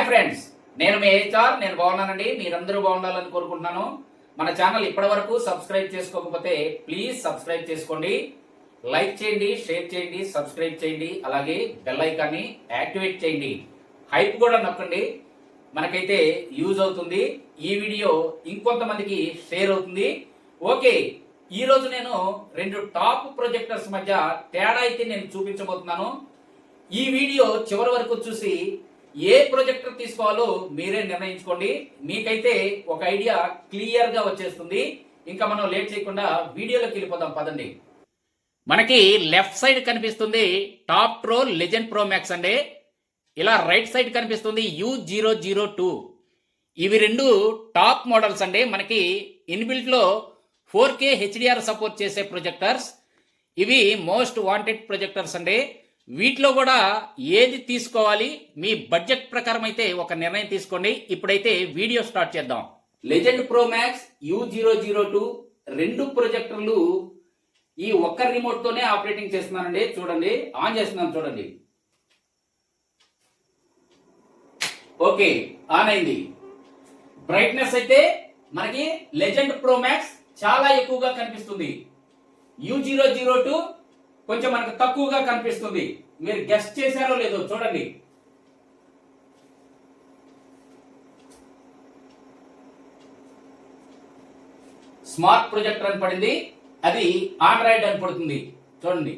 Friends, నేను మీ HR. నేను బాగున్నానండి. మీరందరూ బాగుండాలని కోరుకుంటున్నాను. మన ఛానల్ ఇప్పటివరకు సబ్స్క్రైబ్ చేసుకోకపోతే ప్లీజ్ సబ్స్క్రైబ్ చేసుకోండి. లైక్ చేయండి, షేర్ చేయండి, సబ్స్క్రైబ్ చేయండి. అలాగే బెల్ ఐకాన్ని యాక్టివేట్ చేయండి. హైప్ కూడా నొక్కండి. మనకైతే యూజ్ అవుతుంది. ఈ వీడియో ఇంకొంతమందికి షేర్ అవుతుంది. ఓకే, ఈ రోజు నేను రెండు టాప్ ప్రొజెక్టర్స్ మధ్య తేడా అయితే నేను చూపించబోతున్నాను. ఈ వీడియో చివరి వరకు చూసి ఏ ప్రొజెక్టర్ తీసుకోవాలో మీరే నిర్ణయించుకోండి. మీకైతే ఒక ఐడియా క్లియర్ గా వచ్చేస్తుంది. ఇంకా మనం లేట్ చేయకుండా వీడియోలోకి వెళ్ళిపోదాం పదండి. మనకి లెఫ్ట్ సైడ్ కనిపిస్తుంది top pro legend pro max అండి. ఇలా రైట్ సైడ్ కనిపిస్తుంది U002. ఇవి రెండు టాప్ మోడల్స్ అండి. మనకి ఇన్బిల్ట్ లో 4K HDR సపోర్ట్ చేసే ప్రొజెక్టర్స్. ఇవి మోస్ట్ వాంటెడ్ ప్రొజెక్టర్స్ అండి. వీటిలో కూడా ఏది తీసుకోవాలి, మీ బడ్జెట్ ప్రకారం అయితే ఒక నిర్ణయం తీసుకోండి. ఇప్పుడైతే వీడియో స్టార్ట్ చేద్దాం. లెజెండ్ ప్రో మ్యాక్స్ U002 రెండు ప్రొజెక్టర్లు ఈ ఒక్క రిమోట్ తోనే ఆపరేటింగ్ చేస్తున్నానండి. చూడండి, ఆన్ చేస్తున్నాను చూడండి. ఓకే, ఆన్ అయింది. బ్రైట్నెస్ అయితే మనకి లెజెండ్ ప్రో మ్యాక్స్ చాలా ఎక్కువగా కనిపిస్తుంది. U002 కొంచెం మనకు తక్కువగా కనిపిస్తుంది. మీరు గెస్ట్ చేశారో లేదో చూడండి. స్మార్ట్ ప్రొజెక్టర్ అని పడింది, అది ఆండ్రాయిడ్ అని పడుతుంది. చూడండి,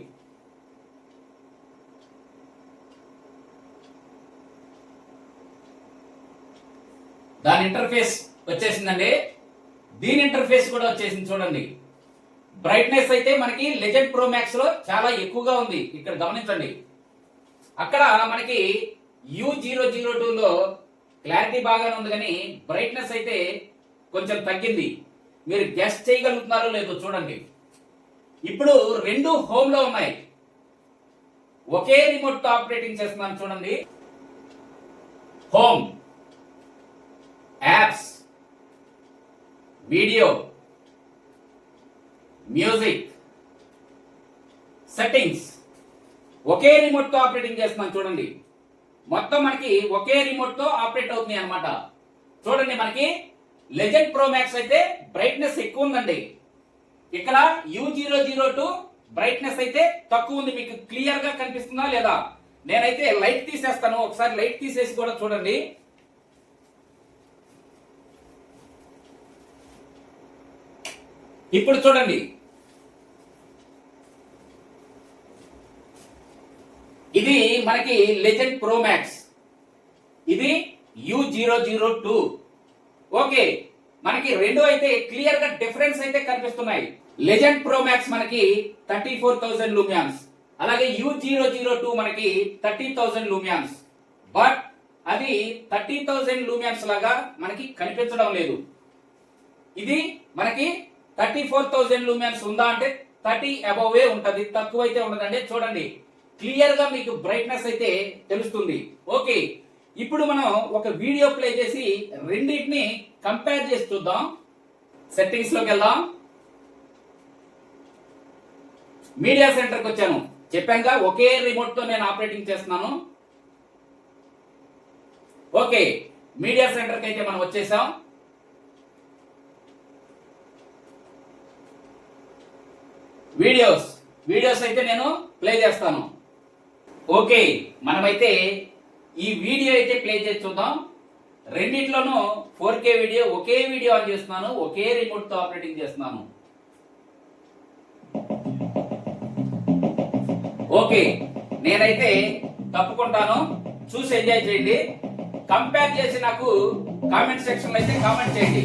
దాని ఇంటర్ఫేస్ వచ్చేసిందండి. దీని ఇంటర్ఫేస్ కూడా వచ్చేసింది చూడండి. బ్రైట్నెస్ అయితే మనకి లెజెండ్ ప్రో మ్యాక్స్ లో చాలా ఎక్కువగా ఉంది. ఇక్కడ గమనించండి. అక్కడ మనకి U002 లో క్లారిటీ బాగానే ఉంది, కానీ బ్రైట్నెస్ అయితే కొంచెం తగ్గింది. మీరు గెస్ట్ చేయగలుగుతున్నారో లేదో చూడండి. ఇప్పుడు రెండు హోమ్ లో ఉన్నాయి. ఒకే రిమోట్ తో ఆపరేటింగ్ చేస్తున్నాను చూడండి. Home, apps, video, music, settings ఒకే రిమోట్ తో ఆపరేటింగ్ చేస్తున్నాం చూడండి. మొత్తం మనకి ఒకే రిమోట్ తో ఆపరేట్ అవుతుంది అనమాట. చూడండి, మనకి లెజెండ్ ప్రో మ్యాక్స్ అయితే బ్రైట్నెస్ ఎక్కువ ఉందండి. ఇక్కడ U002 బ్రైట్నెస్ అయితే తక్కువ ఉంది. మీకు క్లియర్ గా కనిపిస్తుందా లేదా? నేనైతే లైట్ తీసేస్తాను. ఒకసారి లైట్ తీసేసి కూడా చూడండి. ఇప్పుడు చూడండి, ఇది మనకి లెజెండ్ ప్రో మ్యాక్స్, ఇది U002. ఓకే, మనకి రెండు అయితే క్లియర్ గా డిఫరెన్స్ అయితే కనిపిస్తున్నాయి. లెజెండ్ ప్రో మ్యాక్స్ మనకి 34,000 లూమియాన్స్, అలాగే U002 మనకి 30,000 లూమియాన్స్. బట్ అది 30,000 లూమియాన్స్ లాగా మనకి కనిపించడం లేదు. ఇది మనకి 34,000 లూమియాన్స్ ఉందా అంటే 30 అబౌవే ఉంటది, తక్కువ అయితే ఉండదండి. చూడండి, క్లియర్ గా మీకు బ్రైట్నెస్ అయితే తెలుస్తుంది. ఓకే, ఇప్పుడు మనం ఒక వీడియో ప్లే చేసి రెండింటిని కంపేర్ చేసి చూద్దాం. సెట్టింగ్స్ లోకి వెళ్దాం. మీడియా సెంటర్కి వచ్చాను. చెప్పాక ఒకే రిమోట్ తో నేను ఆపరేటింగ్ చేస్తున్నాను. ఓకే, మీడియా సెంటర్కి అయితే మనం వచ్చేసాం. వీడియోస్ అయితే నేను ప్లే చేస్తాను. ఓకే, మనమైతే ఈ వీడియో అయితే ప్లే చేసి చూద్దాం. రెండిట్లోనూ 4K video, okay video on చేస్తున్నాను, ఒకే రిమోట్ తో ఆపరేటింగ్ చేస్తున్నాను. ఓకే, నేనైతే తప్పుకుంటాను. చూసి ఎంజాయ్ చేయండి. కంపేర్ చేసి నాకు కామెంట్ సెక్షన్ లో అయితే కామెంట్ చేయండి.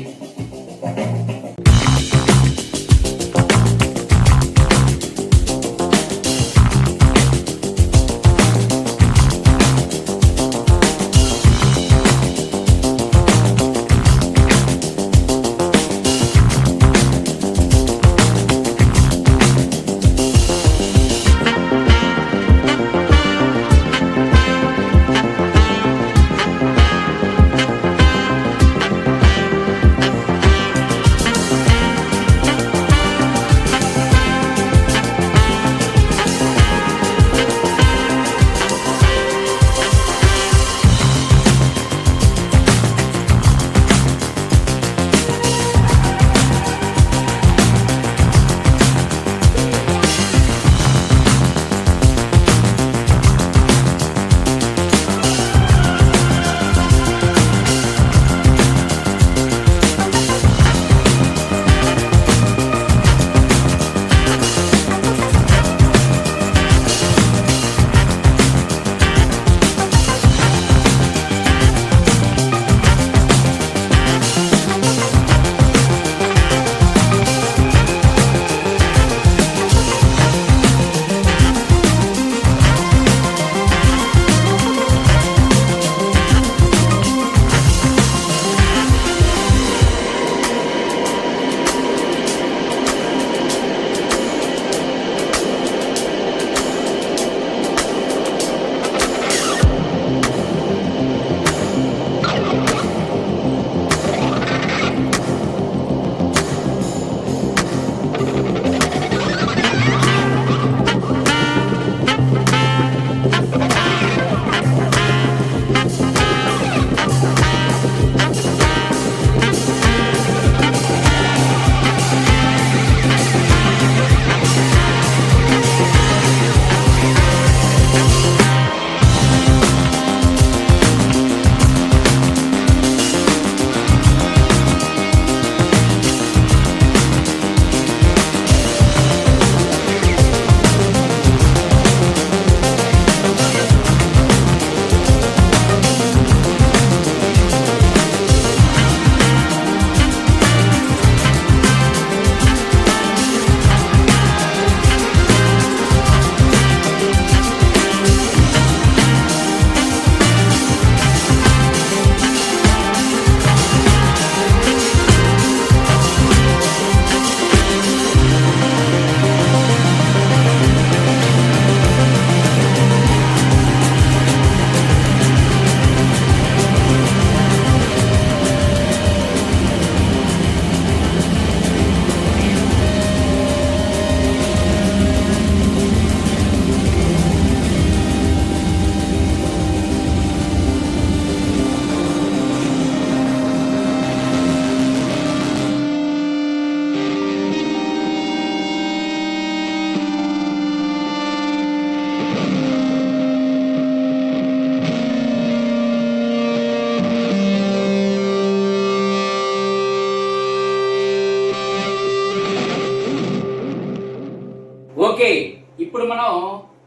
ఓకే, ఇప్పుడు మనం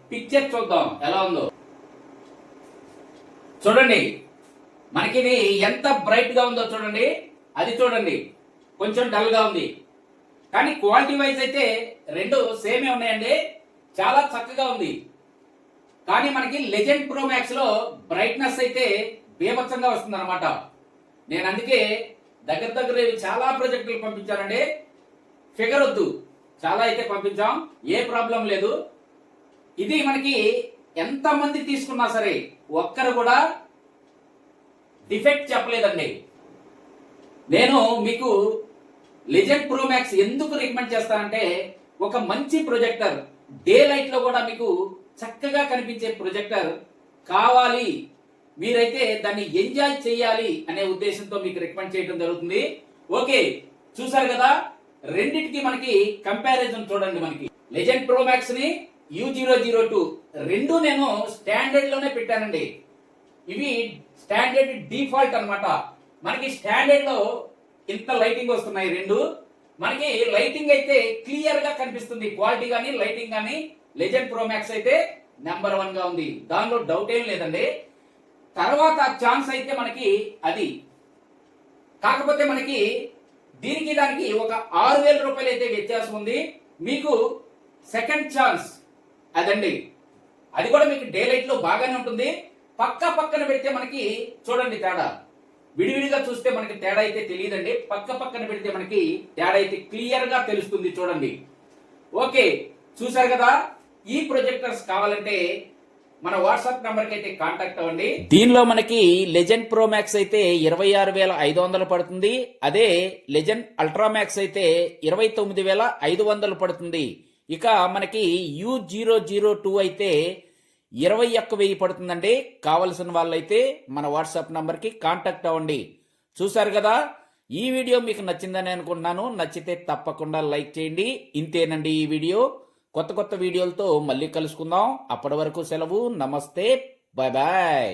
పిక్చర్ చూద్దాం ఎలా ఉందో. చూడండి, మనకి ఇది ఎంత బ్రైట్ గా ఉందో చూడండి. అది చూడండి, కొంచెం డల్ గా ఉంది. కానీ క్వాలిటీ వైజ్ అయితే రెండు సేమే ఉన్నాయండి. చాలా చక్కగా ఉంది. కానీ మనకి లెజెండ్ ప్రో మ్యాక్స్ లో బ్రైట్నెస్ అయితే బీభత్సంగా వస్తుంది అనమాట. నేను అందుకే దగ్గర దగ్గర చాలా ప్రాజెక్టులు పంపించానండి. ఫిగర్ వద్దు, చాలా అయితే పంపించాం, ఏ ప్రాబ్లం లేదు. ఇది మనకి ఎంత మంది తీసుకున్నా సరే ఒక్కరు కూడా డిఫెక్ట్ చెప్పలేదండి. నేను మీకు లెజెండ్ ప్రో మ్యాక్స్ ఎందుకు రికమెండ్ చేస్తానంటే, ఒక మంచి ప్రొజెక్టర్, డే లైట్ లో కూడా మీకు చక్కగా కనిపించే ప్రొజెక్టర్ కావాలి, మీరైతే దాన్ని ఎంజాయ్ చేయాలి అనే ఉద్దేశంతో మీకు రికమెండ్ చేయడం జరుగుతుంది. ఓకే, చూసారు కదా, రెండిటికి మనకి కంపారిజన్ చూడండి. మనకి లెజెండ్ ప్రో మ్యాక్స్ ని U002 రెండు నేను స్టాండర్డ్ లోనే పెట్టానండి. ఇవి స్టాండర్డ్ డిఫాల్ట్ అన్నమాట. మనకి స్టాండర్డ్ లో ఇంత లైటింగ్ వస్తున్నాయి రెండు. మనకి లైటింగ్ అయితే క్లియర్ గా కనిపిస్తుంది. క్వాలిటీ గానీ లైటింగ్ గానీ లెజెండ్ ప్రో మ్యాక్స్ అయితే నెంబర్ 1 గా ఉంది, దానిలో డౌట్ ఏం లేదండి. తర్వాత ఛాన్స్ అయితే మనకి అది, కాకపోతే మనకి దీనికి దానికి ఒక 6,000 రూపాయలు అయితే వ్యత్యాసం ఉంది. మీకు సెకండ్ ఛాన్స్ అదండి. అది కూడా మీకు డే లైట్ లో బాగానే ఉంటుంది. పక్కన పెడితే మనకి చూడండి తేడా, విడివిడిగా చూస్తే మనకి తేడా అయితే తెలియదండి. పక్కన పెడితే మనకి తేడా అయితే క్లియర్ గా తెలుస్తుంది. చూడండి. ఓకే, చూసారు కదా. ఈ ప్రొజెక్టర్స్ కావాలంటే మన వాట్సాప్ నంబర్ కి అయితే కాంటాక్ట్ అవ్వండి. దీనిలో మనకి లెజెండ్ ప్రో మ్యాక్స్ అయితే 26,500 పడుతుంది. అదే లెజెండ్ అల్ట్రా మ్యాక్స్ అయితే 29,500 పడుతుంది. ఇక మనకి U002 అయితే 21,000 పడుతుందండి. కావలసిన వాళ్ళైతే మన వాట్సాప్ నంబర్ కి కాంటాక్ట్ అవ్వండి. చూసారు కదా, ఈ వీడియో మీకు నచ్చిందని అనుకుంటున్నాను. నచ్చితే తప్పకుండా లైక్ చేయండి. ఇంతేనండి ఈ వీడియో. కొత్త వీడియోలతో మళ్ళీ కలుసుకుందాం. అప్పటి వరకు సెలవు. నమస్తే, బాయ్ బాయ్.